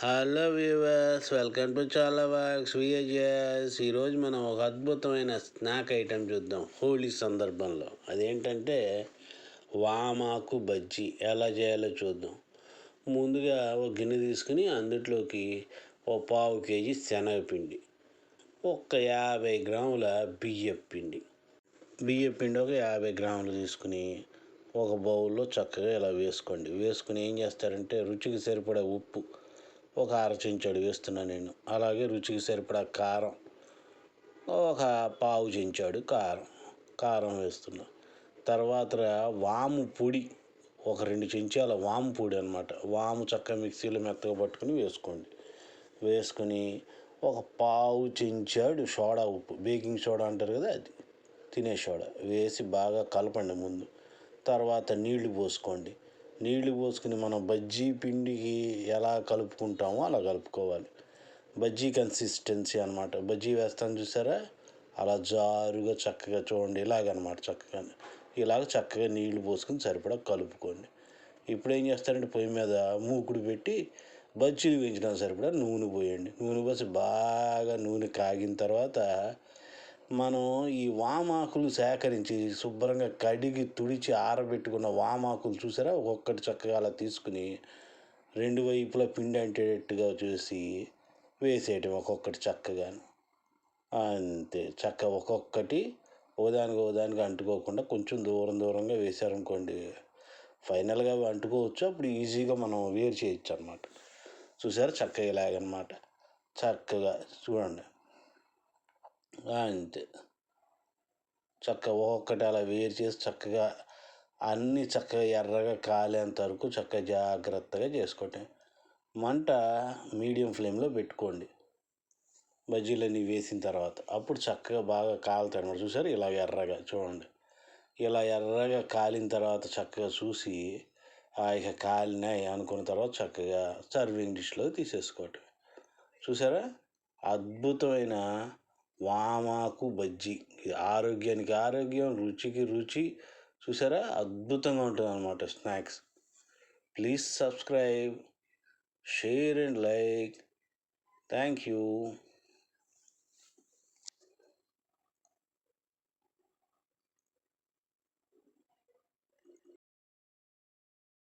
Hello viewers, welcome to చాలా works విఏజెస్. ఈరోజు మనం ఒక అద్భుతమైన స్నాక్ ఐటెం చూద్దాం హోలీ సందర్భంలో. అదేంటంటే వామాకు బజ్జీ. ఎలా చేయాలో చూద్దాం. ముందుగా ఒక గిన్నె తీసుకుని అందులోకి ఒక పావు కేజీ శనగపిండి, ఒక 50 గ్రాముల బియ్యపిండి ఒక 50 గ్రాములు తీసుకుని ఒక బౌల్లో చక్కగా ఇలా వేసుకోండి. వేసుకుని ఏం చేస్తారంటే రుచికి సరిపడా ఉప్పు ఒక అర చెంచాడు వేస్తున్నాను నేను. అలాగే రుచికి సరిపడా కారం ఒక పావు చెంచాడు కారం వేస్తున్నా. తర్వాత వాము పొడి ఒక 2 చెంచాల వాము పొడి అనమాట. వాము చక్కగా మిక్సీలో మెత్తగా పట్టుకుని వేసుకోండి. వేసుకుని ఒక పావు చెంచాడు సోడా ఉప్పు, బేకింగ్ సోడా అంటారు కదా, అది తినే సోడా వేసి బాగా కలపండి ముందు. తర్వాత నీళ్లు పోసుకోండి. నీళ్లు పోసుకుని మనం బజ్జీ పిండికి ఎలా కలుపుకుంటామో అలా కలుపుకోవాలి. బజ్జీ కన్సిస్టెన్సీ అనమాట. బజ్జీ వేస్తాను చూసారా, అలా జారుగా చక్కగా చూడండి, ఇలాగనమాట. ఇలాగ చక్కగా నీళ్లు పోసుకుని సరిపడా కలుపుకోండి. ఇప్పుడు ఏం చేస్తారంటే పొయ్యి మీద మూకుడు పెట్టి బజ్జీలు వేయించడానికి సరిపడా నూనె పోయండి. నూనె పోసి బాగా నూనె కాగిన తర్వాత మనం ఈ వామాకులు సేకరించి శుభ్రంగా కడిగి తుడిచి ఆరబెట్టుకున్న వామాకులు చూసారా, ఒక్కొక్కటి చక్కగా అలా తీసుకుని 2 వైపులా పిండి అంటేటట్టుగా చూసి వేసేయటం ఒక్కొక్కటి చక్కగా. అంతే, చక్కగా ఒక్కొక్కటి ఓదానికి అంటుకోకుండా కొంచెం దూరంగా వేసారనుకోండి, ఫైనల్గా అవి అంటుకోవచ్చు. అప్పుడు ఈజీగా మనం వేరు చేయొచ్చు అనమాట. చూసారా, చక్కగా ఇలాగనమాట. చక్కగా చూడండి, అంతే. చక్కగా ఒక్కొక్కటి అలా వేరు చేసి చక్కగా అన్నీ చక్కగా ఎర్రగా కాలేంత వరకు చక్కగా జాగ్రత్తగా చేసుకోండి. మంట మీడియం ఫ్లేమ్లో పెట్టుకోండి. బజ్జీలన్నీ వేసిన తర్వాత అప్పుడు చక్కగా బాగా కాలుతాయి అన్నమాట. చూసారు, ఇలా ఎర్రగా చూడండి. ఇలా ఎర్రగా కాలిన తర్వాత చక్కగా చూసి ఇక కాలినాయి అనుకున్న తర్వాత చక్కగా సర్వింగ్ డిష్లో తీసేసుకోవటం. చూసారా, అద్భుతమైన వామాకు బజ్జీ. ఆరోగ్యానికి ఆరోగ్యం, రుచికి రుచి. చూసారా, అద్భుతంగా ఉంటుంది అన్నమాట snacks. Please subscribe, share and like. Thank you.